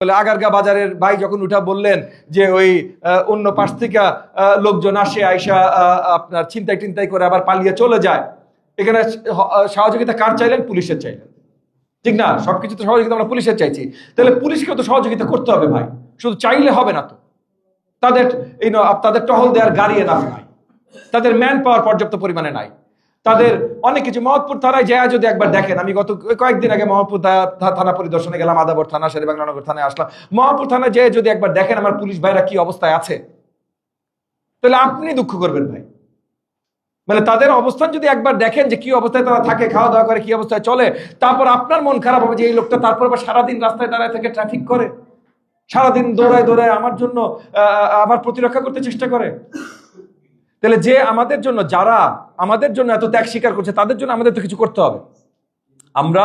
বলে আগারগা বাজারের ভাই যখন উঠা বললেন যে ওই অন্য পাশ থেকে লোকজন আসে আইসা আপনার ছিনতাই টিনতাই করে আবার পালিয়ে চলে যায়, এখানে সহযোগিতা কার চাইলেন? পুলিশের চাইলেন, ঠিক না? সবকিছুতে সহযোগিতা আমরা পুলিশের চাইছি, তাহলে পুলিশকেও তো সহযোগিতা করতে হবে ভাই, শুধু চাইলে হবে না তো। তাদের তাদের টহল দেওয়ার গাড়ি এনাফ নাই, তাদের ম্যান পাওয়ার পর্যাপ্ত পরিমাণে নাই, তাদের অনেক কিছু। মোহাম্মদপুর থানায় যায় যদি একবার দেখেন, আমি গত কয়েকদিন আগে মোহাম্মদপুর থানা পরিদর্শনে গেলাম, আদাবর থানা, শেরেবাংলানগর থানায় আসলাম। মোহাম্মদপুর থানায় যেয়ে যদি একবার দেখেন আমার পুলিশ ভাইরা কি অবস্থায় আছে, তাহলে আপনি দুঃখ করবেন ভাই। মানে তাদের অবস্থান যদি একবার দেখেন যে কি অবস্থায় তারা থাকে, খাওয়া দাওয়া করে, কি অবস্থায় চলে, তারপর আপনার মন খারাপ হবে যে এই লোকটা তারপর আবার সারাদিন রাস্তায় দাঁড়ায় থেকে ট্রাফিক করে, সারাদিন দৌড়ায় দৌড়ায় আমার জন্য আমার প্রতিরক্ষা করতে চেষ্টা করে। তাহলে যে আমাদের জন্য, যারা আমাদের জন্য এত ত্যাগ স্বীকার করছে, তাদের জন্য আমাদের তো কিছু করতে হবে। আমরা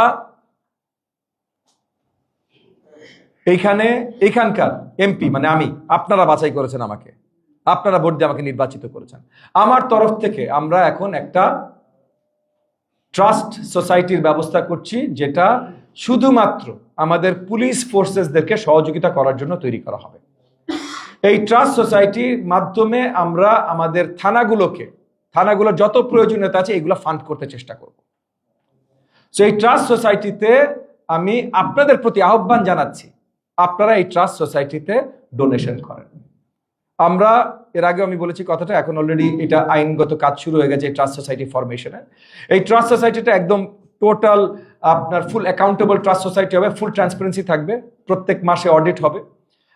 এইখানকার এমপি, মানে আমি, আপনারা বাছাই করেছেন আমাকে, আপনারা ভোট দিয়ে আমাকে নির্বাচিত করেছেন। আমার তরফ থেকে আমরা এখন একটা ট্রাস্ট সোসাইটির ব্যবস্থা করছি, যেটা শুধুমাত্র আমাদের পুলিশ ফোর্সেসদেরকে সহযোগিতা করার জন্য তৈরি করা হবে। এই ট্রাস্ট সোসাইটির মাধ্যমে আমরা আমাদের থানাগুলোর যত প্রয়োজনীয়তা আছে এগুলো ফান্ড করতে চেষ্টা করব। সো এই ট্রাস্ট সোসাইটিতে আমি আপনাদের প্রতি আহ্বান জানাচ্ছি, আপনারা এই ট্রাস্ট সোসাইটিতে ডোনেশন করেন। আমরা এর আগে আমি বলেছি কথাটা, এখন অলরেডি এটা আইনগত কাজ শুরু হয়ে গেছে এই ট্রাস্ট সোসাইটি ফরমেশনে। এই ট্রাস্ট সোসাইটিটা একদম টোটাল আপনার ফুল অ্যাকাউন্টেবল ট্রাস্ট সোসাইটি হবে, ফুল ট্রান্সপারেন্সি থাকবে, প্রত্যেক মাসে অডিট হবে,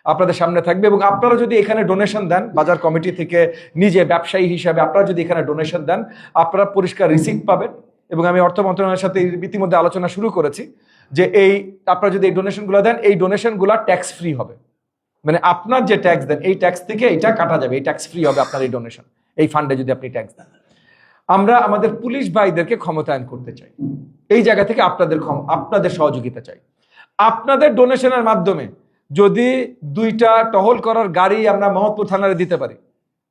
আপনাদের সামনে থাকবে। এবং আপনারা যদি এখানে ডোনেশন দেন, বাজার কমিটি থেকে নিজে ব্যবসায়ী হিসাবে আপনারা যদি এখানে ডোনেশন দেন, আপনারা পরিষ্কার রিসিপ্ট পাবেন। এবং আমি অর্থ মন্ত্রণালয়ের সাথে ইতিমধ্যে আলোচনা শুরু করেছি যে আপনারা যদি এই ডোনেশনগুলো দেন, এই ডোনেশনগুলো ট্যাক্স ফ্রি হবে। মানে আপনার যে ট্যাক্স দেন এই ট্যাক্স থেকে এটা কাটা যাবে, এই ট্যাক্স ফ্রি হবে আপনার এই ডোনেশন, এই ফান্ডে যদি আপনি ট্যাক্স দেন। আমরা আমাদের পুলিশ ভাইদেরকে ক্ষমতায়ন করতে চাই, এই জায়গা থেকে আপনাদের সহযোগিতা চাই। আপনাদের ডোনেশনের মাধ্যমে যদি 2টা টহল করার গাড়ি আমরা মোহাম্মদপুর থানারে দিতে পারি,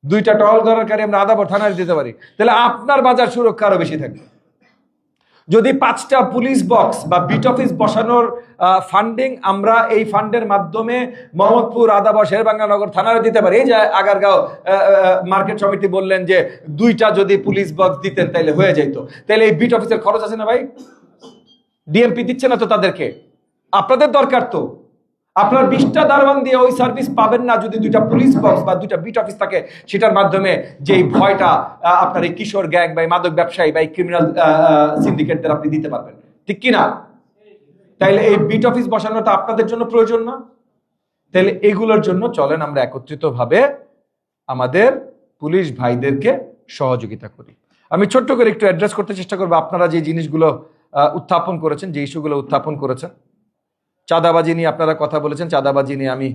2টা টহল করার গাড়ি আমরা আদাবর থানারে দিতে পারি, তাহলে আপনার বাজার সুরক্ষা আরো বেশি থাকবে। যদি 5টা পুলিশ বক্স বা বিট অফিস বসানোর ফান্ডিং আমরা এই ফান্ডের মাধ্যমে মোহাম্মদপুর, আদাবর, শেরেবাংলানগর থানারে দিতে পারি, এই যে আগারগাঁও মার্কেট সমিতি বললেন যে 2টা যদি পুলিশ বক্স দিতেন তাহলে হয়ে যেত, তাহলে এই বিট অফিসের খরচ আছে না ভাই? ডিএমপি দিচ্ছে না তো তাদেরকে, আপনাদের দরকার তো। আপনার 20টা দারোয়ান দিয়ে ওই সার্ভিস পাবেন না যদি 2টা পুলিশ বক্স বা 2টা বিট অফিস থাকে, সেটার মাধ্যমে যেই ভয়টা আপনার এই কিশোর গ্যাং বা মাদক ব্যবসায়ী বা ক্রিমিনাল সিন্ডিকেটদের আপনি দিতে পারবেন, ঠিক কি না? তাইলে এই বিট অফিস বসানোটা আপনাদের জন্য প্রয়োজন না? তাহলে এগুলোর জন্য চলেন আমরা একত্রিতভাবে আমাদের পুলিশ ভাইদেরকে সহযোগিতা করি। আমি ছোট্ট করে একটু অ্যাড্রেস করতে চেষ্টা করবো আপনারা যে জিনিসগুলো উত্থাপন করেছেন, যে ইস্যুগুলো উত্থাপন করেছেন। চাঁদাবাজি নিয়ে আপনারা কথা বলেছেন, চাঁদাবাজি নিয়ে আমি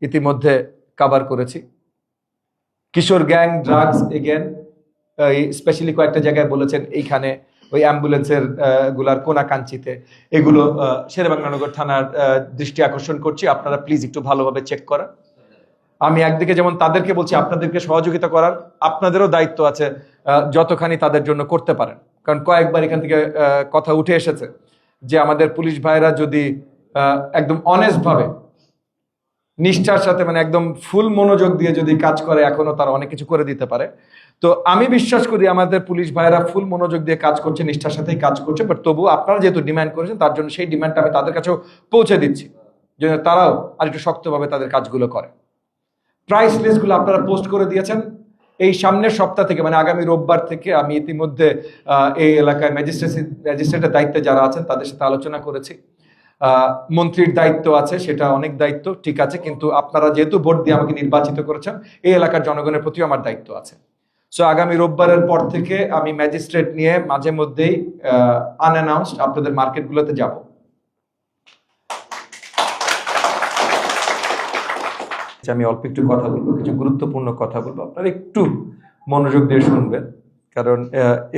ইতিমধ্যে কভার করেছি। কিশোর গ্যাং, ড্রাগস এগেন, স্পেশালি কয়েকটা জায়গায় বলেছেন এইখানে ওই অ্যাম্বুলেন্সের গুলার কোনাকাঞ্চিতে, এগুলো শেরেবাংলানগর থানার দৃষ্টি আকর্ষণ করছি, আপনারা প্লিজ একটু ভালোভাবে চেক করেন। আমি একদিকে যেমন তাদেরকে বলছি আপনাদেরকে সহযোগিতা করার, আপনাদেরও দায়িত্ব আছে যতখানি তাদের জন্য করতে পারেন। কারণ কয়েকবার এখান থেকে কথা উঠে এসেছে যে আমাদের পুলিশ ভাইরা যদি একদম অনেস্ট ভাবে, নিষ্ঠার সাথে, মানে একদম ফুল মনোযোগ দিয়ে যদি কাজ করে, এখনো তারা অনেক কিছু করে দিতে পারে। তো আমি বিশ্বাস করি আমাদের পুলিশ ভাইরা ফুল মনোযোগ দিয়ে কাজ করছে, নিষ্ঠার সাথেই কাজ করছে। বাট তবু আপনারা যেহেতু ডিমান্ড করেছেন, তার জন্য সেই ডিমান্ডটা আমি তাদের কাছেও পৌঁছে দিচ্ছি, যেন তারাও আর একটু শক্তভাবে তাদের কাজগুলো করে। প্রাইস লিস্টগুলো আপনারা পোস্ট করে দিয়েছেন। এই সামনের সপ্তাহ থেকে, মানে আগামী রোববার থেকে আমি ইতিমধ্যে এই এলাকায় ম্যাজিস্ট্রেটের দায়িত্বে যারা আছেন তাদের সাথে আলোচনা করেছি। মন্ত্রীর দায়িত্ব আছে, সেটা অনেক দায়িত্ব, ঠিক আছে, কিন্তু আপনারা যেহেতু ভোট দিয়ে আমাকে নির্বাচিত করেছেন, এই এলাকার জনগণের প্রতিও আমার দায়িত্ব আছে। সো আগামী রোববারের পর থেকে আমি ম্যাজিস্ট্রেট নিয়ে মাঝে মধ্যেই আনঅ্যানাউন্সড আপনাদের মার্কেটগুলোতে যাব। আমি অল্প একটু কথা বলবো, কিছু গুরুত্বপূর্ণ কথা বলবো, আপনারা একটু মনোযোগ দিয়ে শুনবেন, কারণ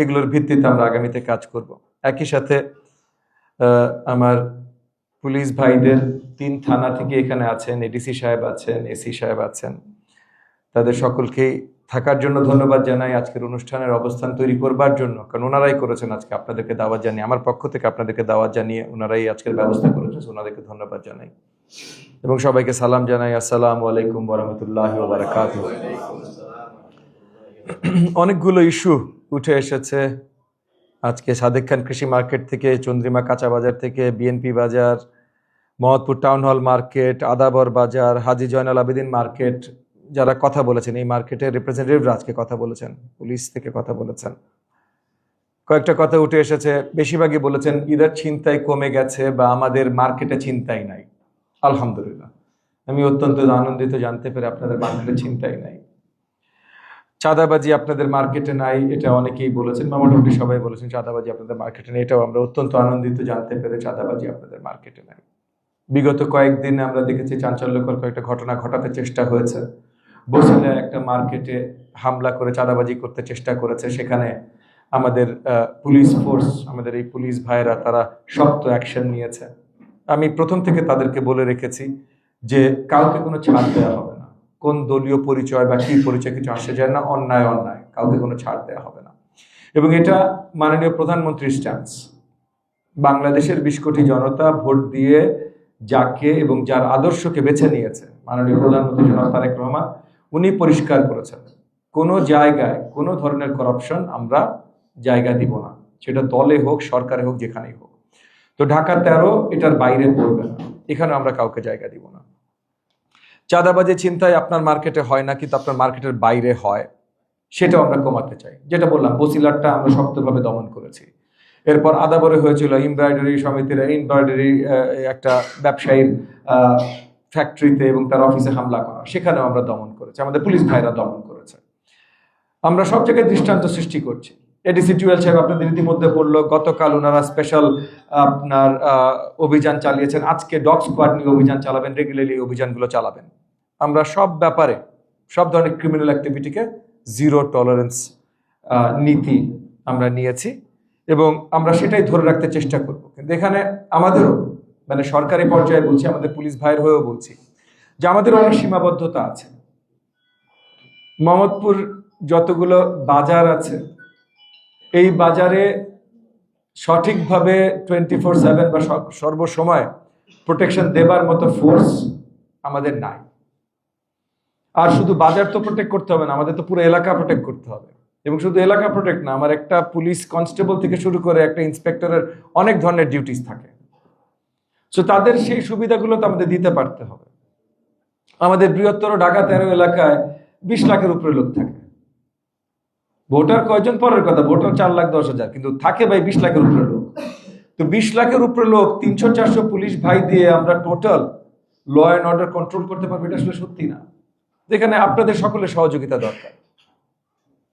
এগুলোর ভিত্তিতে আমরা আগামীতে কাজ করব। একই সাথে আমার পুলিশ ভাইদের 3 থানা থেকে এখানে আছেন, এডিসি সাহেব আছেন, এসি সাহেব আছেন, তাদের সকলকেই থাকার জন্য ধন্যবাদ জানাই, আজকের অনুষ্ঠানের অবস্থান তৈরি করবার জন্য, কারণ ওনারাই করেছেন আজকে আপনাদেরকে দাওয়াত জানিয়ে, আমার পক্ষ থেকে আপনাদেরকে দাওয়াত জানিয়ে ওনারাই আজকের ব্যবস্থা করেছেন, ওনাদেরকে ধন্যবাদ জানাই। এবং সবাইকে সালাম জানাই, আসসালামু আলাইকুম ওয়া রাহমাতুল্লাহি ওয়া বারাকাতুহু। অনেকগুলো ইস্যু উঠে এসেছে আজকে সাদেক খান কৃষি মার্কেট থেকে, চন্দ্রিমা কাঁচা বাজার থেকে, বিএনপি বাজার, Mohammadpur town hall market, Adabor বাজার, হাজী জয়নাল আবেদিন মার্কেট, যারা কথা বলেছেন, এই মার্কেটের রিপ্রেজেন্টেটিভরা আজকে কথা বলেছেন, পুলিশ থেকে কথা বলেছেন। কয়েকটা কথা উঠে এসেছে, বেশিরভাগই বলেছেন ইদার ছিনতাই কমে গেছে বা আমাদের মার্কেটে ছিনতাই নাই। আলহামদুলিল্লাহ, আমি অত্যন্ত আনন্দিত জানতে পেরে আপনাদের মার্কেটে ছিনতাই নাই। চাঁদাবাজি আপনাদের মার্কেটে নাই, এটা অনেকেই বলেছেন, বা মোটামুটি সবাই বলেছেন চাঁদাবাজি আপনাদের মার্কেটে নেই। এটাও আমরা অত্যন্ত আনন্দিত জানতে পেরে চাঁদাবাজি আপনাদের মার্কেটে নাই। বিগত কয়েকদিনে আমরা দেখেছি চাঞ্চল্যকর কয়েকটা ঘটনা ঘটাতে চেষ্টা হয়েছে। বসিলা একটা মার্কেটে হামলা করে চাঁদাবাজি করতে চেষ্টা করেছে, সেখানে আমাদের পুলিশ ফোর্স, আমাদের এই পুলিশ ভাইরা তারা শক্ত অ্যাকশন নিয়েছে। আমি প্রথম থেকে তাদেরকে বলে রেখেছি যে কাউকে কোনো ছাড় দেওয়া হবে না, কোন দলীয় পরিচয় বা কি পরিচয় কিছু আসে যায় না, অন্যায় অন্যায়, কাউকে কোনো ছাড় দেওয়া হবে না। এবং এটা মাননীয় প্রধানমন্ত্রীর স্ট্যান্স। বাংলাদেশের 20 কোটি জনতা ভোট দিয়ে যাকে এবং যার আদর্শকে বেছে নিয়েছে মাননীয় প্রধানমন্ত্রী জনাব তারেক রহমান, উনি পরিষ্কার করেছেন কোনো জায়গায় কোনো ধরনের করাপশন আমরা জায়গা দিব না, সেটা দলে হোক, সরকারে হোক, যেখানেই হোক। তো ঢাকা 13 এটার বাইরে পড়বে না, এখানে আমরা কাউকে জায়গা দিব না। চাঁদাবাজি ছিনতাই আপনার মার্কেটে হয় না, কিন্তু আপনার মার্কেটের বাইরে হয়, সেটাও আমরা কমাতে চাই। যেটা বললাম, বসিলারটা আমরা শক্তভাবে দমন করেছি। এরপর আদাবরে হয়েছিল এমব্রয়ডারি সমিতির এমব্রয়ডারি একটা ব্যবসায়ীর ফ্যাক্টরিতে এবং তার অফিসে হামলা করা, সেখানেও আমরা দমন করেছি, আমাদের পুলিশ ভাইরা দমন করেছে। আমরা সব জায়গায় দৃষ্টান্ত সৃষ্টি করছি। এডিসি জুয়েল সাহেব আপনাদের ইতিমধ্যে বললো, গতকাল ওনারা স্পেশাল আপনার অভিযান চালিয়েছেন, আজকে ডগ স্কোয়াড নিয়ে অভিযান চালাবেন, রেগুলারলি অভিযানগুলো চালাবেন। আমরা সব ব্যাপারে, সব ধরনের ক্রিমিনাল অ্যাক্টিভিটিকে জিরো টলারেন্স নীতি আমরা নিয়েছি এবং আমরা সেটাই ধরে রাখতে চেষ্টা করব। কিন্তু এখানে আমাদেরও, মানে সরকারি পর্যায়ে বলছি, আমাদের পুলিশ ভাইয়ের হয়েও বলছি যে আমাদের অনেক সীমাবদ্ধতা আছে। মোহাম্মদপুর যতগুলো বাজার আছে, এই বাজারে সঠিকভাবে 24/7 বা সর্বসময় প্রোটেকশন দেবার মতো ফোর্স আমাদের নাই। আর শুধু বাজার তো প্রোটেক্ট করতে হবে না, আমাদের তো পুরো এলাকা প্রোটেক্ট করতে হবে। এবং শুধু এলাকা প্রোটেক্ট না, আমার একটা পুলিশ কনস্টেবল থেকে শুরু করে একটা ইন্সপেক্টরের অনেক ধরনের ডিউটিস থাকে। সো তাদের সেই সুবিধাগুলো তো আমাদের দিতে পারতে হবে। আমাদের বৃহত্তর ঢাকা 13 এলাকায় 20 লাখের উপরে লোক থাকে। ভোটার কয়জন পরের কথা, ভোটার 4,10,000, কিন্তু থাকে ভাই 20 লাখের উপরে লোক। তো 20 লাখের উপরে লোক, 300-400 পুলিশ ভাই দিয়ে আমরা total law and order control করতে পারবো, এটা আসলে সত্যি না। যেখানে আপনাদের সকলের সহযোগিতা দরকার।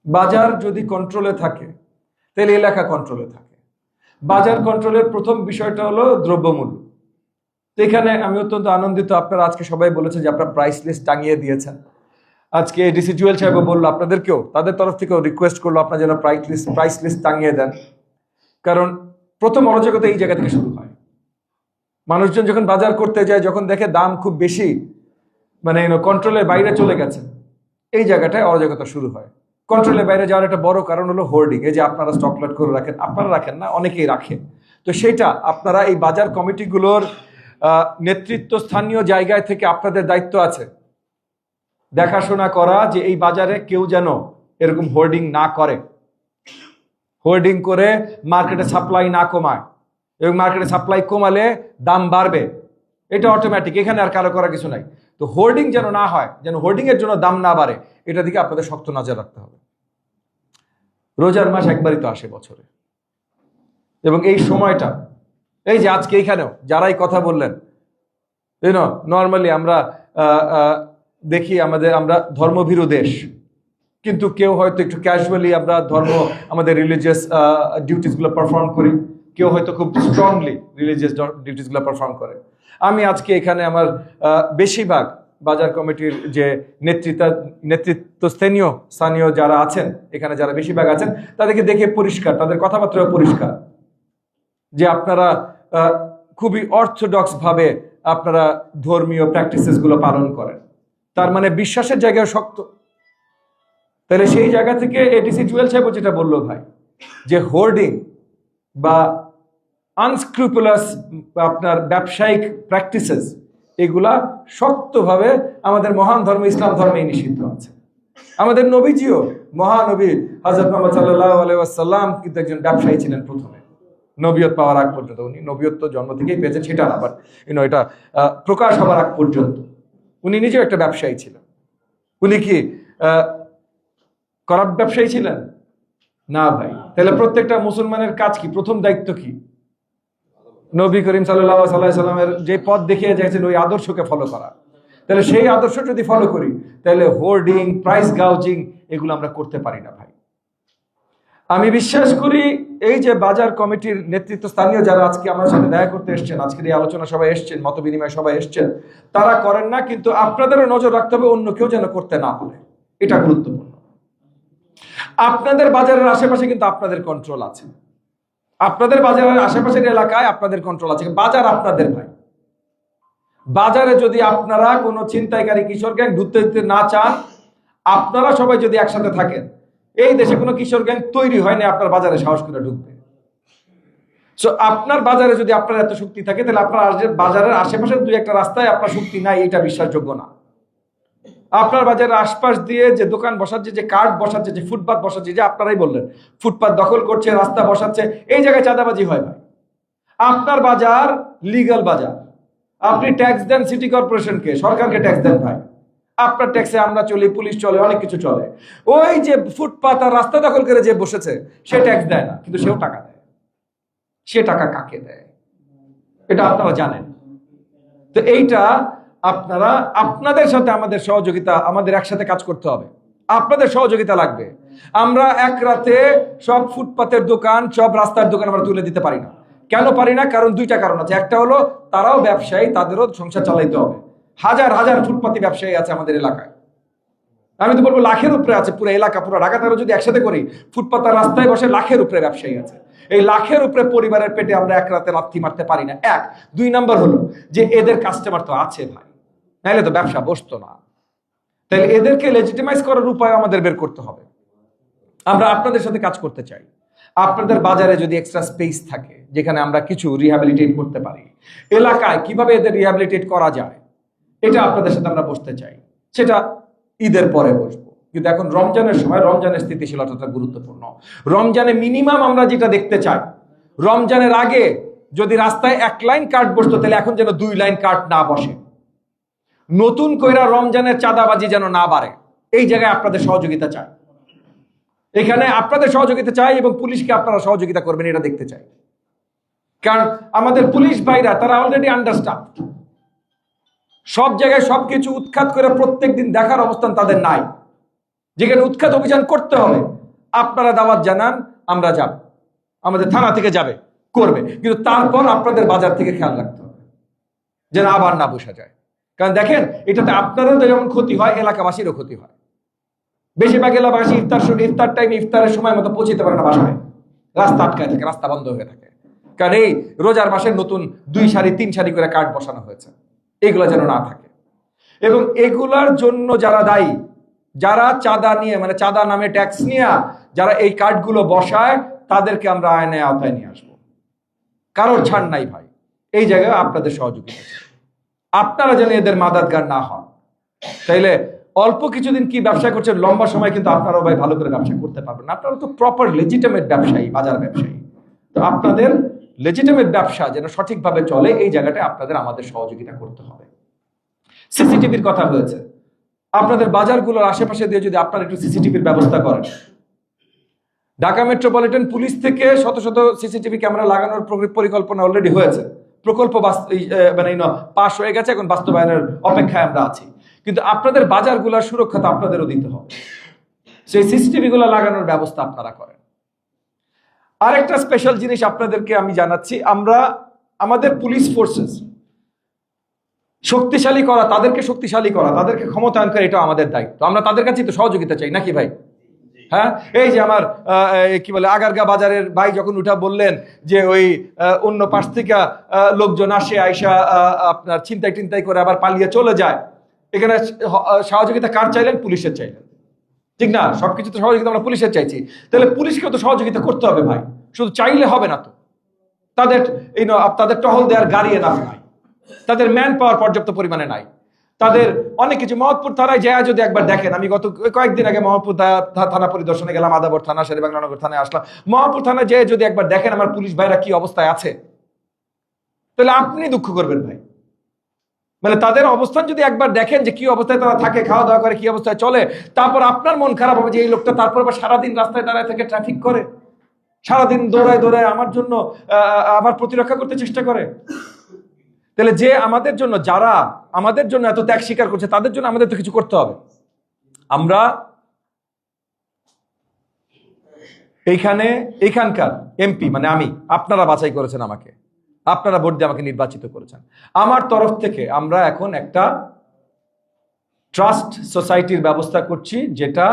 বাজার যদি কন্ট্রোলে থাকে তাহলে এলাকা কন্ট্রোলে থাকে। বাজার কন্ট্রোলের প্রথম বিষয়টা হলো দ্রব্যমূল্য। তো এখানে আমি অত্যন্ত আনন্দিত, আপনারা আজকে সবাই বলেছে যে আপনারা প্রাইস লিস্ট টাঙিয়ে দিয়েছেন। আজকে ডিসি জুয়েল সাহেবও বললো, আপনাদেরকেও তাদের তরফ থেকেও রিকোয়েস্ট করলো আপনারা যেন প্রাইস লিস্ট টাঙিয়ে দেন। কারণ প্রথম অরাজকতা এই জায়গা থেকে শুরু হয়। মানুষজন যখন বাজার করতে যায়, যখন দেখে দাম খুব বেশি, মানে কন্ট্রোলের বাইরে চলে গেছে, এই জায়গাটায় অরাজকতা শুরু হয়। কন্ট্রোলের বাইরে যাওয়ার একটা বড় কারণ হলো হোর্ডিং। এই যে আপনারা স্টক লট করে রাখেন, আপনারা রাখেন না, অনেকেই রাখে। তো সেটা আপনারা এই বাজার কমিটিগুলোর নেতৃত্ব স্থানীয় জায়গায় থেকে আপনাদের দায়িত্ব আছে দেখাশোনা করা যে এই বাজারে কেউ যেন এরকম হোর্ডিং না করে, হোর্ডিং করে মার্কেটে সাপ্লাই না কমায়, এবং মার্কেটে সাপ্লাই কমালে দাম বাড়বে, এটা অটোমেটিক, এখানে আর কারো করা কিছু নাই। তো হোর্ডিং যেন না হয়, যেন হোর্ডিং এর জন্য দাম না বাড়ে, এটা দিকে আপনাদের শক্ত নজর রাখতে হবে। রোজার মাস একবারই তো আসে বছরে, এবং এই সময়টা, এই যে আজকে এইখানেও যারাই কথা বললেন, নর্মালি আমরা দেখি আমরা ধর্মভীরু দেশ, কিন্তু কেউ হয়তো একটু ক্যাজুয়ালি আমরা আমাদের রিলিজিয়াস ডিউটিসগুলো পারফর্ম করি, কেউ হয়তো খুব স্ট্রংলি রিলিজিয়াস ডিউটিসগুলো পারফর্ম করে। আমি আজকে এখানে আমার বেশিরভাগ বাজার কমিটির যে নেতৃত্ব স্থানীয় যারা আছেন, এখানে যারা বেশিরভাগ আছেন, তাদেরকে দেখে পরিষ্কার, তাদের কথাবার্তাও পরিষ্কার যে আপনারা খুবই অর্থোডক্স ভাবে আপনারা ধর্মীয় প্র্যাকটিসেস গুলো পালন করেন। তার মানে বিশ্বাসের জায়গায় শক্ত। তাহলে সেই জায়গা থেকে এডিসি জুয়েল সাহেব যেটা বললো ভাই, যে হোর্ডিং বা আনস্ক্রুপুলাস আপনার ব্যবসায়িক প্র্যাকটিসেস, এগুলা শক্তভাবে আমাদের মহান ধর্ম ইসলাম ধর্মে নিষিদ্ধ আছে। আমাদের নবীজিও, মহানবী হযরত মুহাম্মদ সাল্লাল্লাহু আলাইহি ওয়াসাল্লাম কিন্তু একজন ব্যবসায়ী ছিলেন প্রথমে, নবীয়ত পাওয়ার আগ পর্যন্ত। উনি নবীয়ত জন্ম থেকেই পেয়েছেন সেটা না, বাট এটা প্রকাশ হবার আগ পর্যন্ত উনি নিজেও একটা ব্যবসায়ী ছিলেন। উনি কি করাপ্ট ব্যবসায়ী ছিলেন? না ভাই। তাহলে প্রত্যেকটা মুসলমানের কাজ কি, প্রথম দায়িত্ব কি? নবী করিম সাল্লাল্লাহু আলাইহি সাল্লামের যে পথ দেখিয়ে যাচ্ছেন ওই আদর্শকে ফলো করা। তাহলে সেই আদর্শ যদি ফলো করি তাহলে হোর্ডিং, প্রাইস গাউজিং এগুলো আমরা করতে পারি না ভাই। আমি বিশ্বাস করি এই যে বাজার কমিটির নেতৃত্ব স্থানীয় যারা আজকে আমার সাথে দেখা করতে এসছেন, আজকের এই আলোচনা সবাই এসছেন, মত বিনিময় সবাই এসছেন, তারা করেন না, কিন্তু আপনাদেরও নজর রাখতে হবে অন্য কেউ যেন করতে না পারে, এটা গুরুত্বপূর্ণ। আপনাদের বাজারের আশেপাশে কিন্তু আপনাদের কন্ট্রোল আছে, আপনাদের বাজারের আশেপাশের এলাকায় আপনাদের কন্ট্রোল আছে। বাজার আপনাদের ভাই। বাজারে যদি আপনারা কোনো ছিনতাইকারী কিশোর গ্যাং ঢুকতে দিতে না চান, আপনারা সবাই যদি একসাথে থাকেন, এই দেশে কোনো কিশোর গ্যাং তৈরি হয়নি আপনার বাজারে সাহস করে ঢুকবে। সো আপনার বাজারে যদি আপনার এত শক্তি থাকে, তাহলে আপনার বাজারের আশেপাশের দুই একটা রাস্তায় আপনার শক্তি নাই, এটা বিশ্বাসযোগ্য না। আপনার বাজারের আশপাশ দিয়ে যে দোকান বসাচ্ছে, যে কার্ট বসাচ্ছে, যে ফুটপাত বসাচ্ছে, যে আপনারাই বললেন ফুটপাত দখল করছে, রাস্তা বসাচ্ছে, এই জায়গায় চাঁদাবাজি হয় ভাই। আপনার বাজার লিগ্যাল বাজার, আপনি ট্যাক্স দেন সিটি কর্পোরেশনকে, সরকারকে ট্যাক্স দেন ভাই। আপনার ট্যাক্সে আমরা চলি, পুলিশ চলে, অনেক কিছু চলে। ওই যে ফুটপাত আর রাস্তা দখল করে যে বসেছে সে ট্যাক্স দেয় না, কিন্তু সেও টাকা দেয়। সে টাকা কাকে দেয় এটা আপনারা জানেন। তো এইটা আপনারা, আপনাদের সাথে আমাদের সহযোগিতা, আমাদের একসাথে কাজ করতে হবে, আপনাদের সহযোগিতা লাগবে। আমরা এক রাতে সব ফুটপাতের দোকান, সব রাস্তার দোকান আমরা তুলে দিতে পারি না। কেন পারি না? কারণ দুইটা কারণ আছে। একটা হলো তারাও ব্যবসায়ী, তাদেরও সংসার চালাইতে হবে। হাজার হাজার ফুটপাতি ব্যবসায়ী আছে আমাদের এলাকায়, আমি তো বলবো লাখের উপরে আছে। পুরো এলাকা, পুরো ঢাকা তারা যদি একসাথে করি, ফুটপাত আর রাস্তায় বসে লাখের উপরে ব্যবসায়ী আছে। এই লাখের উপরে পরিবারের পেটে আমরা এক রাতে লাথি মারতে পারি না। এক। দুই নাম্বার হলো যে এদের কাস্টমার তো আছে ভাই, নাহলে তো ব্যবসা বসতো না। তাহলে এদেরকে লেজিটিমাইজ করার উপায় আমাদের বের করতে হবে। আমরা আপনাদের সাথে কাজ করতে চাই। আপনাদের বাজারে যদি এক্সট্রা স্পেস থাকে যেখানে আমরা কিছু রিহ্যাবিলিটেট করতে পারি, এলাকায় কিভাবে এদের রিহ্যাবিলিটেট করা যায়, এটা আপনাদের সাথে আমরা বসতে চাই। সেটা ঈদের পরে বসবো, কিন্তু এখন রমজানের সময় রমজানের স্থিতিশীলতাটা গুরুত্বপূর্ণ। রমজানে মিনিমাম আমরা যেটা দেখতে চাই, রমজানের আগে যদি রাস্তায় 1 লাইন কার্ড বসতো, তাহলে এখন যেন 2 লাইন কার্ড না বসে। নতুন কইরা রমজানের চাঁদাবাজি যেন না বাড়ে, এই জায়গায় আপনাদের সহযোগিতা চাই। এখানে আপনাদের সহযোগিতা চাই এবং পুলিশকে আপনারা সহযোগিতা করবেন, এটা দেখতে চাই। কারণ আমাদের পুলিশ ভাইরা তারা অলরেডি আন্ডারস্টাফড। সব জায়গায় সবকিছু উৎখাত করে প্রত্যেক দিন দেখার অবস্থান তাদের নাই। যেখানে উৎখাত অভিযান করতে হবে, আপনারা দাওয়াত জানান, আমরা যাব, আমাদের থানা থেকে যাবে, করবে, কিন্তু তারপর আপনাদের বাজার থেকে খেয়াল রাখতে হবে যেন আবার না বসা যায়। কারণ দেখেন, এটাতে আপনারও যেমন ক্ষতি হয়, এলাকাবাসীরও ক্ষতি হয়। বেশিরভাগ এলাকাবাসী ইফতার টাইমে ইফতারের সময় মতো পৌঁছতে পারে না বাসায়, রাস্তা আটকায় থাকে, রাস্তা বন্ধ হয়ে থাকে। কারণ এই রোজার মাসের নতুন 2 সারি 3 সারি করে কার্ড বসানো হয়েছে, এগুলো যেন না থাকে। এবং এগুলার জন্য যারা দায়ী, যারা চাঁদা নিয়ে, মানে চাঁদা নামে ট্যাক্স নিয়ে যারা এই কার্ডগুলো বসায়, তাদেরকে আমরা আইনের আওতায় নিয়ে আসবো। কারোর ছাড় নাই ভাই। এই জায়গায় আপনাদের সহযোগিতা, আপনারা যেন এদের মাদাতগার না হন। তাইলে অল্প কিছুদিন কি ব্যবসা করছেন, লম্বা সময় কিন্তু আপনারাও ভাই ভালো করে ব্যবসা করতে পারবেন না। আপনারা তো প্রপার লেজিটিমেট ব্যবসায়ী, বাজার ব্যবসায়ী। তো আপনাদের লেজিটিমেট ব্যবসা যেন সঠিকভাবে চলে, এই জায়গাটায় আপনাদের আমাদের সহযোগিতা করতে হবে। সিসিটিভির কথা হয়েছে, আপনাদের বাজারগুলোর আশেপাশে দিয়ে যদি আপনারা একটু সিসিটিভির ব্যবস্থা করেন। ঢাকা মেট্রোপলিটন পুলিশ থেকে শত শত সিসিটিভি ক্যামেরা লাগানোর পরিকল্পনা অলরেডি হয়েছে। প্রকল্প পাস হয়ে গেছে, এখন বাস্তবায়নের অপেক্ষায় আমরা আছি। কিন্তু আপনাদের বাজারগুলোর সুরক্ষা তো আপনাদেরও দিতে হবে, সেই সিসিটিভি গুলো লাগানোর ব্যবস্থা আপনারা করেন। আরেকটা স্পেশাল জিনিস আপনাদেরকে আমি জানাচ্ছি, আমরা আমাদের পুলিশ ফোর্সেস শক্তিশালী করা, তাদেরকে শক্তিশালী করা, তাদেরকে ক্ষমতায়ন করা, এটা আমাদের দায়িত্ব। আমরা তাদের কাছে তো সহযোগিতা চাই নাকি ভাই? হ্যাঁ, এই যে আমার কি বলে আগারগা বাজারের ভাই যখন উঠা বললেন যে ওই অন্য পাশ থেকে লোকজন আসে, আইসা আপনার ছিনতাই করে আবার পালিয়ে চলে যায়, এখানে সহযোগিতা কার চাইলেন? পুলিশের চাইলেন, ঠিক না? সবকিছু তো সহযোগিতা আমরা পুলিশের চাইছি, তাহলে পুলিশকেও তো সহযোগিতা করতে হবে ভাই। শুধু চাইলে হবে না তো, তাদের টহল দেওয়ার গাড়ি না ভাই, তাদের ম্যান পাওয়ার পর্যাপ্ত পরিমাণে নাই, তাদের অনেক কিছু। মোহাম্মদপুর থানায় যায় যদি একবার দেখেন, আমি গত কয়েকদিন আগে মোহাম্মদপুর থানা পরিদর্শনে গেলাম, আদাবর থানা, শেরেবাংলানগর থানায় আসলাম। মোহাম্মদপুর থানায় যেয়ে যদি একবার দেখেন আমার পুলিশ ভাইরা কি অবস্থায় আছে, তাহলে আপনি দুঃখ করবেন ভাই। মানে তাদের অবস্থান যদি একবার দেখেন যে কি অবস্থায় তারা থাকে, খাওয়া দাওয়া করে, কি অবস্থায় চলে, তারপর আপনার মন খারাপ হবে যে এই লোকটা তারপর আবার সারাদিন রাস্তায় দাঁড়ায় থেকে ট্রাফিক করে, সারাদিন দৌড়ায় দৌড়ায় আমার জন্য আমার প্রতিরক্ষা করতে চেষ্টা করে। তাহলে যে আমাদের জন্য, যারা আমাদের জন্য এত ত্যাগ স্বীকার করছে, তাদের জন্য আমাদের তো কিছু করতে হবে। আমরা এইখানকার এমপি মানে আমি, আপনারা বাছাই করেছেন আমাকে, আপনারা ভোট দিয়ে আমাকে নির্বাচিত করেছেন। আমার তরফ থেকে আমরা এখন একটা ট্রাস্ট সোসাইটির ব্যবস্থা করছি, যেটা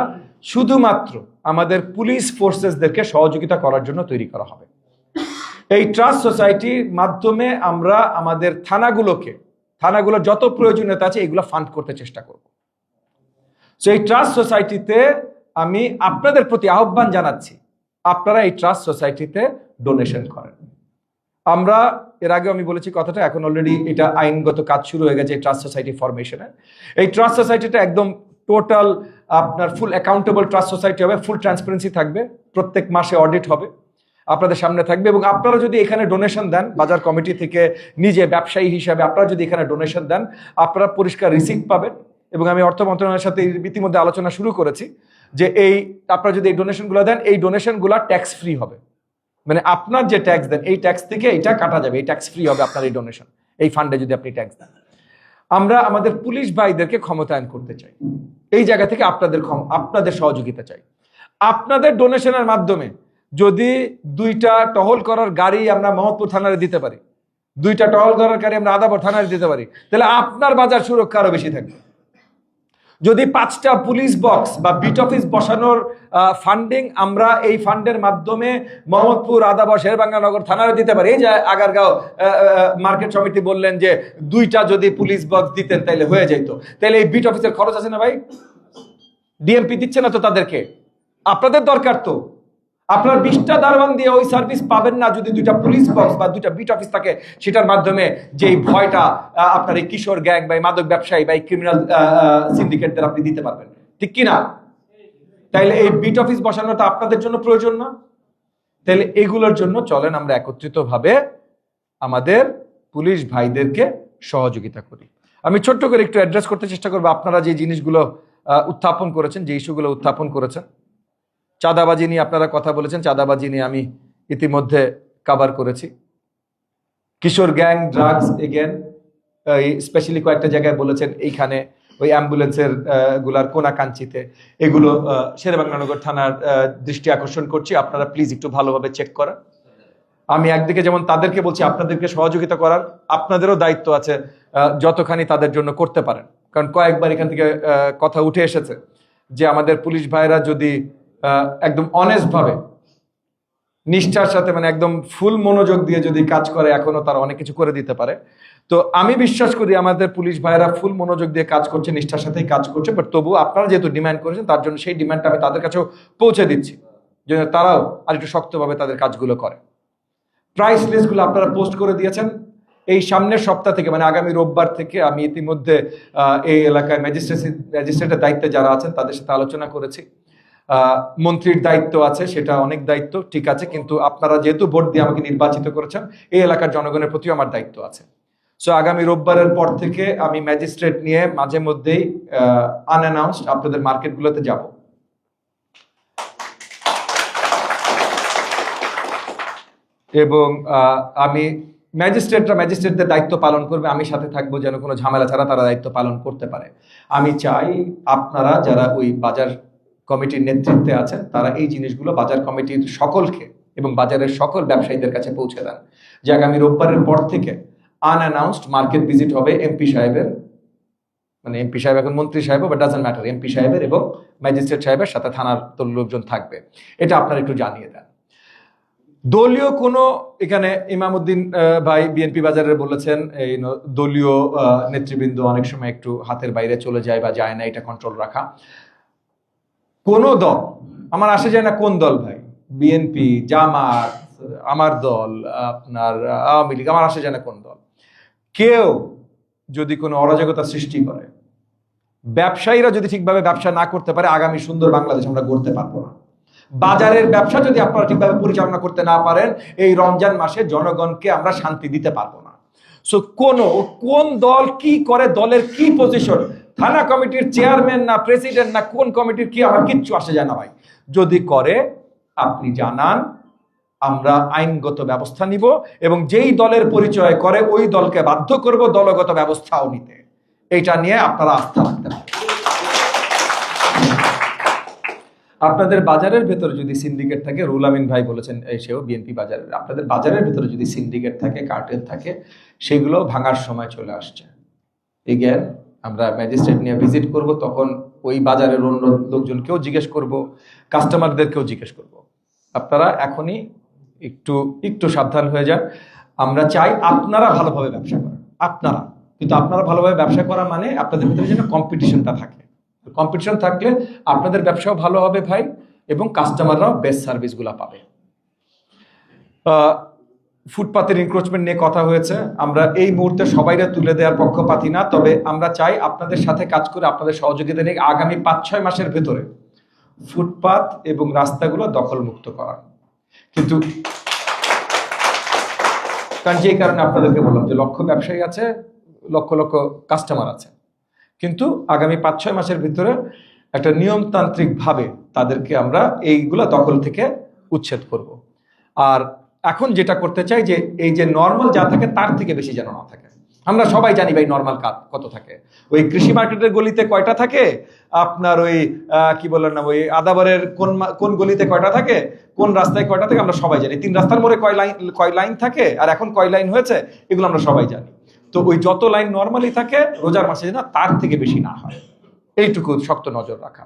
শুধুমাত্র আমাদের পুলিশ ফোর্সেসদেরকে সহযোগিতা করার জন্য তৈরি করা হবে। এই ট্রাস্ট সোসাইটির মাধ্যমে আমরা আমাদের থানাগুলোর যত প্রয়োজনীয়তা আছে এগুলো ফান্ড করতে চেষ্টা করব। সো এই ট্রাস্ট সোসাইটিতে আমি আপনাদের প্রতি আহ্বান জানাচ্ছি, আপনারা এই ট্রাস্ট সোসাইটিতে ডোনেশন করেন। আমরা এর আগে আমি বলেছি কথাটা, এখন অলরেডি এটা আইনগত কাজ শুরু হয়ে গেছে এই ট্রাস্ট সোসাইটি ফরমেশনের। এই ট্রাস্ট সোসাইটিটা একদম টোটাল আপনার ফুল অ্যাকাউন্টেবল ট্রাস্ট সোসাইটি হবে, ফুল ট্রান্সপারেন্সি থাকবে, প্রত্যেক মাসে অডিট হবে, আপনাদের সামনে থাকবে। এবং আপনারা যদি এখানে ডোনেশন দেন, বাজার কমিটি থেকে নিজে ব্যবসায়ী হিসাবে আপনারা যদি এখানে ডোনেশন দেন, আপনারা পরিষ্কার রিসিপ্ট পাবেন। এবং আমি অর্থ মন্ত্রণালয়ের সাথে ইতিমধ্যে আলোচনা শুরু করেছি যে আপনারা যদি এই ডোনেশনগুলো দেন, এই ডোনেশনগুলো ট্যাক্স ফ্রি হবে। মানে আপনার যে ট্যাক্স দেন এই ট্যাক্স থেকে এটা কাটা যাবে, এই ট্যাক্স ফ্রি হবে আপনার এই ডোনেশন, এই ফান্ডে যদি আপনি ট্যাক্স দেন। আমরা আমাদের পুলিশ ভাইদেরকে ক্ষমতায়ন করতে চাই, এই জায়গা থেকে আপনাদের সহযোগিতা চাই। আপনাদের ডোনেশনের মাধ্যমে যদি 2টা টহল করার গাড়ি আমরা মোহাম্মদপুর থানায় দিতে পারি, 2টা টহল করার গাড়ি আমরা আদাবর থানায় দিতে পারি, তাহলে আপনার বাজার সুরক্ষা আরো বেশি থাকবে। যদি 5টা পুলিশ বক্স বা বিট অফিস বসানোর ফান্ডিং আমরা এই ফান্ডের মাধ্যমে মোহাম্মদপুর, আদাবর, শেরেবাংলানগর থানায় দিতে পারি, এই যে আগারগাঁও মার্কেট সমিতি বললেন যে 2টা যদি পুলিশ বক্স দিতেন তাহলে হয়ে যেত, তাহলে এই বিট অফিসের খরচ আছে না ভাই? ডিএমপি দিচ্ছে না তো তাদেরকে, আপনাদের দরকার তো। আপনার 20টা দারোয়ান দিয়ে ওই সার্ভিস পাবেন না যদি 2টা পুলিশ বক্স বা 2টা বিট অফিস থাকে, সেটার মাধ্যমে যেই ভয়টা আপনার এই কিশোর গ্যাং বা মাদক ব্যবসায়ী বা ক্রিমিনাল সিন্ডিকেটদের আপনি দিতে পারবেন, ঠিক কি না? তাইলে এই বিট অফিস বসানোটা আপনাদের জন্য প্রয়োজন না? তাহলে এগুলোর জন্য চলেন আমরা একত্রিতভাবে আমাদের পুলিশ ভাইদেরকে সহযোগিতা করি। আমি ছোট্ট করে একটু অ্যাড্রেস করতে চেষ্টা করবো আপনারা যে জিনিসগুলো উত্থাপন করেছেন, যে ইস্যুগুলো উত্থাপন করেছেন। চাঁদাবাজি নিয়ে আপনারা কথা বলেছেন, চাঁদাবাজি নিয়ে আমি ইতিমধ্যে কভার করেছি। কিশোর গ্যাং, ড্রাগস এগেন, স্পেশালি কয়েকটা জায়গায় বলেছেন এইখানে ওই অ্যাম্বুলেন্সের গুলার কোনাকাঞ্চিতে, এগুলো শেরেবাংলানগর থানার দৃষ্টি আকর্ষণ করছি, আপনারা প্লিজ একটু ভালোভাবে চেক করেন। আমি একদিকে যেমন তাদেরকে বলছি আপনাদেরকে সহযোগিতা করার, আপনাদেরও দায়িত্ব আছে যতখানি তাদের জন্য করতে পারেন। কারণ কয়েকবার এখান থেকে কথা উঠে এসেছে যে আমাদের পুলিশ ভাইরা যদি একদম অনেস্ট ভাবে, নিষ্ঠার সাথে, মানে একদম ফুল মনোযোগ দিয়ে যদি কাজ করে, এখনো তারা অনেক কিছু করে দিতে পারে। তো আমি বিশ্বাস করি আমাদের পুলিশ ভাইরা ফুল মনোযোগ দিয়ে কাজ করছে, নিষ্ঠার সাথেই কাজ করছে। বাট তবু আপনারা যেহেতু ডিমান্ড করেছেন, তার জন্য সেই ডিমান্ডটা আমি তাদের কাছেও পৌঁছে দিচ্ছি, যেন তারাও আর একটু শক্তভাবে তাদের কাজগুলো করে। প্রাইস লিস্টগুলো আপনারা পোস্ট করে দিয়েছেন। এই সামনের সপ্তাহ থেকে, মানে আগামী রোববার থেকে আমি ইতিমধ্যে এই এলাকায় ম্যাজিস্ট্রেটের দায়িত্বে যারা আছেন তাদের সাথে আলোচনা করেছি। মন্ত্রীর দায়িত্ব আছে, সেটা অনেক দায়িত্ব, ঠিক আছে, কিন্তু আপনারা যেহেতু ভোট দিয়ে আমাকে নির্বাচিত করেছেন, এই এলাকার জনগণের প্রতিও আমার দায়িত্ব আছে। সো আগামী রোববারের পর থেকে আমি ম্যাজিস্ট্রেট নিয়ে মাঝে মধ্যেই আনঅ্যানাউন্সড আপনাদের মার্কেটগুলোতে যাব। এবং আমি ম্যাজিস্ট্রেটদের দায়িত্ব পালন করবে, আমি সাথে থাকবো যেন কোনো ঝামেলা ছাড়া তারা দায়িত্ব পালন করতে পারে। আমি চাই আপনারা যারা ওই বাজার কমিটির নেতৃত্বে আছেন, তারা এই জিনিসগুলো বাজার কমিটির সকলকে এবং বাজারের সকল ব্যবসায়ীদের কাছে পৌঁছে দেন যে আগামী রোববারের পর থেকে আনঅ্যানাউন্সড মার্কেট ভিজিট হবে এমপি সাহেবের, মানে এমপি সাহেব এখন মন্ত্রী সাহেব, বাট ডাজন্ট ম্যাটার, এমপি সাহেবের এবং ম্যাজিস্ট্রেট সাহেবের সাথে থানার লোকজন থাকবে। এটা আপনারা একটু জানিয়ে দেন। দলীয় কোনো, এখানে ইমামউদ্দিন ভাই বিএনপি বাজারের বলেছেন এই দলীয় নেতৃবৃন্দ অনেক সময় একটু হাতের বাইরে চলে যায় বা যায় না, এটা কন্ট্রোল রাখা। কোন দল আমার আসে যায় না, কোন দল ভাই, বিএনপি, জামাত, আমার দল, আপনার আওয়ামী লীগ, আমার আসে যায় না কোন দল, কেউ যদি কোনো অরাজকতা সৃষ্টি করে, ব্যবসায়ীরা যদি ঠিকভাবে ব্যবসা না করতে পারে, আগামী সুন্দর বাংলাদেশ আমরা গড়তে পারবো না। বাজারের ব্যবসা যদি আপনারা ঠিকভাবে পরিচালনা করতে না পারেন, এই রমজান মাসে জনগণকে আমরা শান্তি দিতে পারবো না। সো কোন দল কি করে, দলের কি পজিশন, থানা কমিটির চেয়ারম্যান না প্রেসিডেন্ট না কোন কমিটির কি, আমার কিচ্ছু আসে যায় না ভাই। যদি করে আপনি জানান, আমরা আইনগত ব্যবস্থা নিব এবং যেই দলের পরিচয় করে ওই দলকে বাধ্য করব দলগত ব্যবস্থাও নিতে। এটা নিয়ে আপনারা আস্থা রাখতে পারেন। আপনাদের বাজারের ভেতরে যদি সিন্ডিকেট থাকে, রুল আমিন ভাই বলেছেন সেও বিএনপি বাজারের, আপনাদের বাজারের ভেতরে যদি সিন্ডিকেট থাকে, কার্টেল থাকে, সেগুলো ভাঙার সময় চলে আসছে। এগেন আমরা ম্যাজিস্ট্রেট নিয়ে ভিজিট করব, তখন ওই বাজারের অন্য লোকজনকেও জিজ্ঞেস করব, কাস্টমারদেরকেও জিজ্ঞেস করব। আপনারা এখনই একটু সাবধান হয়ে যান। আমরা চাই আপনারা ভালোভাবে ব্যবসা করেন, কিন্তু আপনারা ভালোভাবে ব্যবসা করা মানে আপনাদের ভিতরে যেন কম্পিটিশনটা থাকে। কম্পিটিশন থাকলে আপনাদের ব্যবসাও ভালো হবে ভাই, এবং কাস্টমাররাও বেস্ট সার্ভিসগুলো পাবে। ফুটপাতের এনক্রোচমেন্ট নিয়ে কথা হয়েছে। আমরা এই মুহূর্তে সবাইরা তুলে দেওয়ার পক্ষপাতী না, তবে আমরা চাই আপনাদের সাথে কাজ করে, আপনাদের সহযোগিতা নিয়ে আগামী 5-6 মাসের ভেতরে ফুটপাত এবং রাস্তাগুলো দখলমুক্ত করা। কিন্তু কারণ যে কারণে আপনাদেরকে বললাম যে লক্ষ ব্যবসায়ী আছে, লক্ষ লক্ষ কাস্টমার আছে, কিন্তু আগামী 5-6 মাসের ভিতরে একটা নিয়মতান্ত্রিক ভাবে তাদেরকে আমরা এইগুলা দখল থেকে উচ্ছেদ করব। আর এখন যেটা করতে চাই যে এই যে নর্মাল যা থাকে তার থেকে বেশি যেন না থাকে। আমরা সবাই জানি ভাই নর্মাল কত থাকে। ওই কৃষি মার্কেটের গলিতে কয়টা থাকে, আপনার ওই কি বলেন না, ওই আদাবারের কোন গলিতে কয়টা থাকে, কোন রাস্তায় কয়টা থাকে, আমরা সবাই জানি। 3 রাস্তার মোড়ে কয় লাইন থাকে, আর এখন কয় লাইন হয়েছে, এগুলো আমরা সবাই জানি। তো ওই যত লাইন নর্মালি থাকে রোজার মাসে যেন তার থেকে বেশি না হয়, এইটুকু শক্ত নজর রাখা।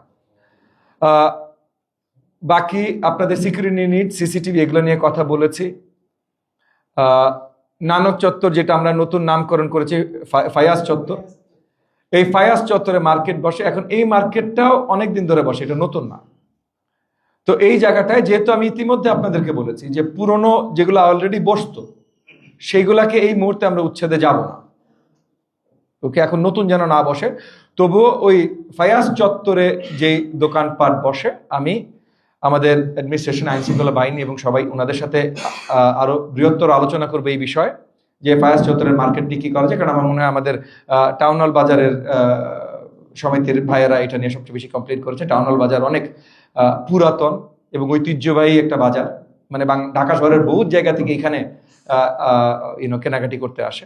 বাকি আপনাদের সিকিউরিটি নিড, সিসিটিভি, এগুলো নিয়ে কথা বলেছি। নানক চত্বর, যেটা আমরা নতুন নামকরণ করেছি ফায়াজ চত্বর, এই ফায়াজ চত্বরে মার্কেট বসে। এখন এই মার্কেটটাও অনেকদিন ধরে বসে, এটা নতুন না। তো এই জায়গাটায় যেহেতু আমি ইতিমধ্যে আপনাদেরকে বলেছি যে পুরনো যেগুলো অলরেডি বসতো সেইগুলাকে এই মুহূর্তে আমরা উচ্ছেদে যাব না, ওকে এখন নতুন যেন না বসে। তবুও ওই ফায়াজ চত্বরে যেই দোকানপাট বসে, আমি আমাদের অ্যাডমিনিস্ট্রেশন, আইন শৃঙ্খলা বাহিনী এবং সবাই ওনাদের সাথে আরো বৃহত্তর আলোচনা করবে এই বিষয়ে, যে ফায়াজ চত্বরের মার্কেটটি কি করা যায়। কারণ আমার মনে হয় আমাদের টাউন হল বাজারের সমিতির ভাইয়েরা এটা নিয়ে সবচেয়ে বেশি কমপ্লেন করেছে। টাউন হল বাজার অনেক পুরাতন এবং ঐতিহ্যবাহী একটা বাজার, মানে ঢাকা শহরের বহু জায়গা থেকে এখানে কেনাকাটি করতে আসে।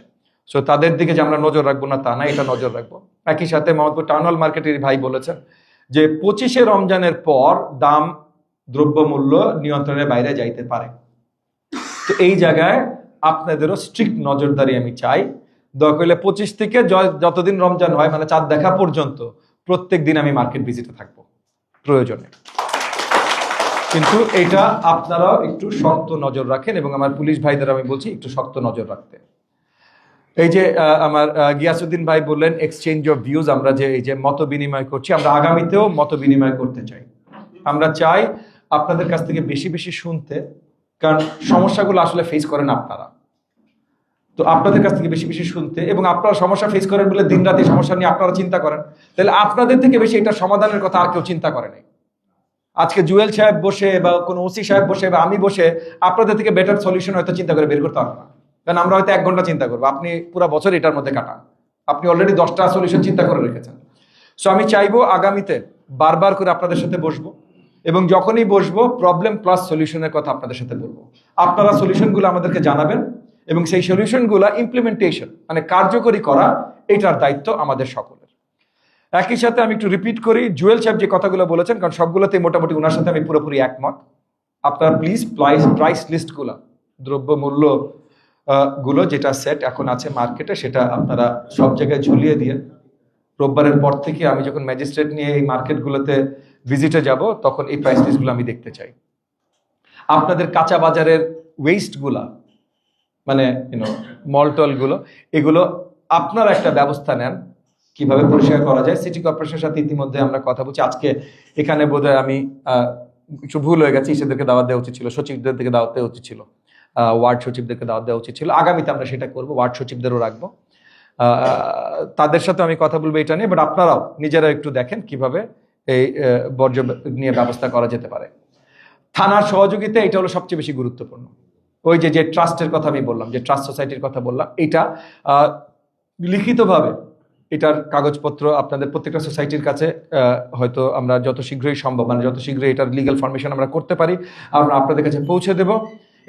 সো তাদের দিকে যে আমরা নজর রাখবো না তা না, এটা নজর রাখবো। একই সাথে মোহাম্মদপুর টাউন হল মার্কেটের ভাই বলেছেন যে 25শে রমজানের পর দাম দ্রব্যমূল্য নিয়ন্ত্রণের বাইরে যাইতে পারে। তো এই জায়গায় আপনাদেরও স্ট্রিক্ট নজরদারি আমি চাই। দরকার হলে 25 থেকে যতদিন রমজান হয়, মানে চাঁদ দেখা পর্যন্ত প্রত্যেক দিন আমি মার্কেট ভিজিটে থাকবো প্রয়োজনে। কিন্তু এটা আপনারাও একটু শক্ত নজর রাখেন, এবং আমার পুলিশ ভাইদের আমি বলছি একটু শক্ত নজর রাখতে। এই যে আমার গিয়াসউদ্দিন ভাই বললেন এক্সচেঞ্জ অফ ভিউজ, আমরা যে এই যে মত বিনিময় করছি, আমরা আগামীতেও মত বিনিময় করতে চাই। আমরা চাই আপনাদের কাছ থেকে বেশি বেশি শুনতে, কারণ সমস্যাগুলো আসলে ফেস করেন আপনারা। তো আপনাদের কাছ থেকে বেশি বেশি শুনতে, এবং আপনারা সমস্যা ফেস করেন বলে দিন রাতে সমস্যা নিয়ে আপনারা চিন্তা করেন, তাহলে আপনাদের থেকে বেশি এটা সমাধানের কথা আর কেউ চিন্তা করে নাই। আজকে জুয়েল সাহেব বসে বা কোনো ওসি সাহেব বসে বা আমি বসে আপনাদের থেকে বেটার সলিউশন হয়তো চিন্তা করে বের করতে পারবো না, কারণ আমরা হয়তো 1 ঘন্টা চিন্তা করবো, আপনি পুরো বছর এটার মধ্যে কাটান, আপনি অলরেডি 10টা সলিউশন চিন্তা করে রেখেছেন। সো আমি চাইবো আগামীতে বারবার করে আপনাদের সাথে বসবো, এবং যখনই বসবো প্রবলেম প্লাস সলিউশনের কথা আপনাদের সাথে বলবো। আপনারা সলিউশনগুলো আমাদেরকে জানাবেন, এবং সেই সলিউশনগুলো ইমপ্লিমেন্টেশন মানে কার্যকরী করা, এটার দায়িত্ব আমাদের সকলের। একই সাথে আমি একটু রিপিট করি, জুয়েল সাহেব যে কথাগুলো বলেছেন, কারণ সবগুলোতে মোটামুটি ওনার সাথে আমি পুরোপুরি একমত। আপনারা প্লিজ প্রাইস লিস্টগুলো, দ্রব্যমূল্য গুলো যেটা সেট এখন আছে মার্কেটে, সেটা আপনারা সব জায়গায় ঝুলিয়ে দিয়ে রোববারের পর থেকে আমি যখন ম্যাজিস্ট্রেট নিয়ে এই মার্কেটগুলোতে ভিজিটে যাব, তখন এই প্রাইস লিস্টগুলো আমি দেখতে চাই। আপনাদের কাঁচা বাজারের ওয়েস্টগুলা, মানে মলটলগুলো, এগুলো আপনারা একটা ব্যবস্থা নেন কিভাবে পরিষ্কার করা যায়। সিটি কর্পোরেশনের সাথে ইতিমধ্যে আমরা কথা বলছি। আজকে এখানে বোধহয় আমি একটু ভুল হয়ে গেছি, ইসেদেরকে দাওয়াত দেওয়া উচিত ছিল, সচিবদের থেকে দাওয়াত দেওয়া উচিত ছিল, ওয়ার্ড সচিবদেরকে দাওয়াত দেওয়া উচিত ছিল। আগামীতে আমরা সেটা করবো, ওয়ার্ড সচিবদেরও রাখবো। তাদের সাথে আমি কথা বলবো এটা নিয়ে, বাট আপনারাও নিজেরা একটু দেখেন কিভাবে এই বর্জ্য নিয়ে ব্যবস্থা করা যেতে পারে। থানার সহযোগিতা এটা হলো সবচেয়ে বেশি গুরুত্বপূর্ণ। ওই যে ট্রাস্টের কথা আমি বললাম, যে ট্রাস্ট সোসাইটির কথা বললাম, এটা লিখিতভাবে এটার কাগজপত্র আপনাদের প্রত্যেকটা সোসাইটির কাছে হয়তো আমরা যত শীঘ্রই সম্ভব, মানে যত শীঘ্রই এটার লিগ্যাল ফরমেশন আমরা করতে পারি আমরা আপনাদের কাছে পৌঁছে দেব,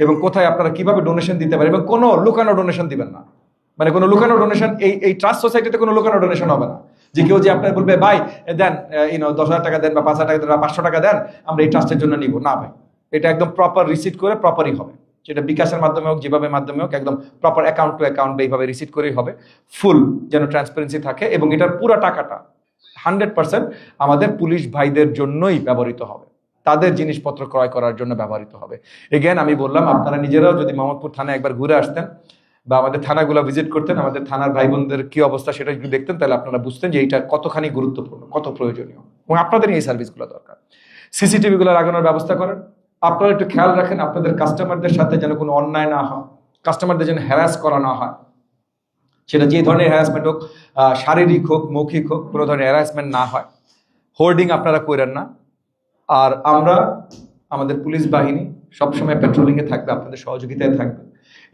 এবং কোথায় আপনারা কিভাবে ডোনেশন দিতে পারেন, এবং কোনো লুকানো ডোনেশন দিবেন না। মানে কোনো লুকানো ডোনেশন, এই ট্রাস্ট সোসাইটিতে কোনো লুকানো ডোনেশন হবে না, যে কেউ যে আপনার বলবে ভাই দেন 10,000 টাকা দেন বা 5,000 টাকা দেন বা 500 টাকা দেন, আমরা এই ট্রাস্টের জন্য নিব না। ভাই, এটা একদম প্রপার রিসিট করে প্রপারই হবে, সেটা বিকাশের মাধ্যমে হোক যেভাবে মাধ্যমে হোক, একদম প্রপার অ্যাকাউন্ট টু অ্যাকাউন্ট এইভাবে রিসিট করেই হবে, ফুল যেন ট্রান্সপারেন্সি থাকে, এবং এটার পুরো টাকাটা 100% আমাদের পুলিশ ভাইদের জন্যই ব্যবহৃত হবে, তাদের জিনিসপত্র ক্রয় করার জন্য ব্যবহৃত হবে। এগেন আমি বললাম, আপনারা নিজেরাও যদি মোহাম্মদপুর থানায় একবার ঘুরে আসতেন বা আমাদের থানাগুলো ভিজিট করতেন, আমাদের থানার ভাই বোনদের কি অবস্থা সেটা যদি দেখতেন, তাহলে আপনারা বুঝতেন যে এইটা কতখানি গুরুত্বপূর্ণ, কত প্রয়োজনীয়, এবং আপনাদের এই সার্ভিসগুলো দরকার। সিসিটিভিগুলো লাগানোর ব্যবস্থা করেন, আপনারা একটু খেয়াল রাখেন আপনাদের কাস্টমারদের সাথে যেন কোনো অন্যায় না হয়, কাস্টমারদের যেন হ্যারাস করা না হয়, সেটা যে ধরনের হ্যারাসমেন্ট হোক, শারীরিক হোক মৌখিক হোক, কোনো ধরনের হ্যারাসমেন্ট না হয়। হোর্ডিং আপনারা করেন না। আর আমরা, আমাদের পুলিশ বাহিনী সবসময় পেট্রোলিংয়ে থাকবে, আপনাদের সহযোগিতায় থাকবে,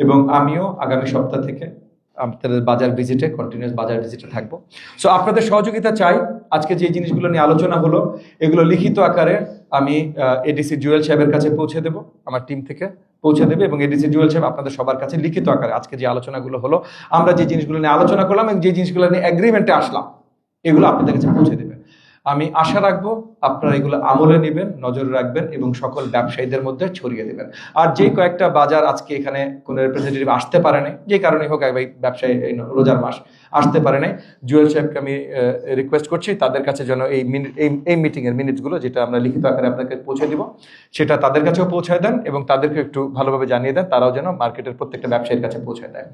এবং আমিও আগামী সপ্তাহ থেকে আপনাদের বাজার ভিজিটে, কন্টিনিউয়াস বাজার ভিজিটে থাকবো। সো আপনাদের সহযোগিতা চাই। আজকে যে জিনিসগুলো নিয়ে আলোচনা হলো এগুলো লিখিত আকারে আমি এডিসি জুয়েল সাহেবের কাছে পৌঁছে দেব, আমার টিম থেকে পৌঁছে দেবে, এবং এডিসি জুয়েল সাহেব আপনাদের সবার কাছে লিখিত আকারে আজকে যে আলোচনাগুলো হলো, আমরা যে জিনিসগুলো নিয়ে আলোচনা করলাম এবং যে জিনিসগুলো নিয়ে এগ্রিমেন্টে আসলাম, এগুলো আপনাদের কাছে পৌঁছে দেবে। আমি আশা রাখবো আপনারা এগুলো আমলে নেবেন, নজর রাখবেন এবং সকল ব্যবসায়ীদের মধ্যে ছড়িয়ে দেবেন। আর যে কয়েকটা বাজার আজকে এখানে কোনো রিপ্রেজেন্টেটিভ আসতে পারে নাই, যে কারণে হোক, ব্যবসায়ী রোজার মাস আসতে পারে নাই, জুয়েল সাহেবকে আমি রিকোয়েস্ট করছি তাদের কাছে যেন এই মিটিংয়ের মিনিটসগুলো, যেটা আমরা লিখিত আকারে আপনাকে পৌঁছে দিব, সেটা তাদের কাছেও পৌঁছায় দেন, এবং তাদেরকে একটু ভালোভাবে জানিয়ে দেন, তারাও যেন মার্কেটের প্রত্যেকটা ব্যবসায়ীর কাছে পৌঁছে দেয়।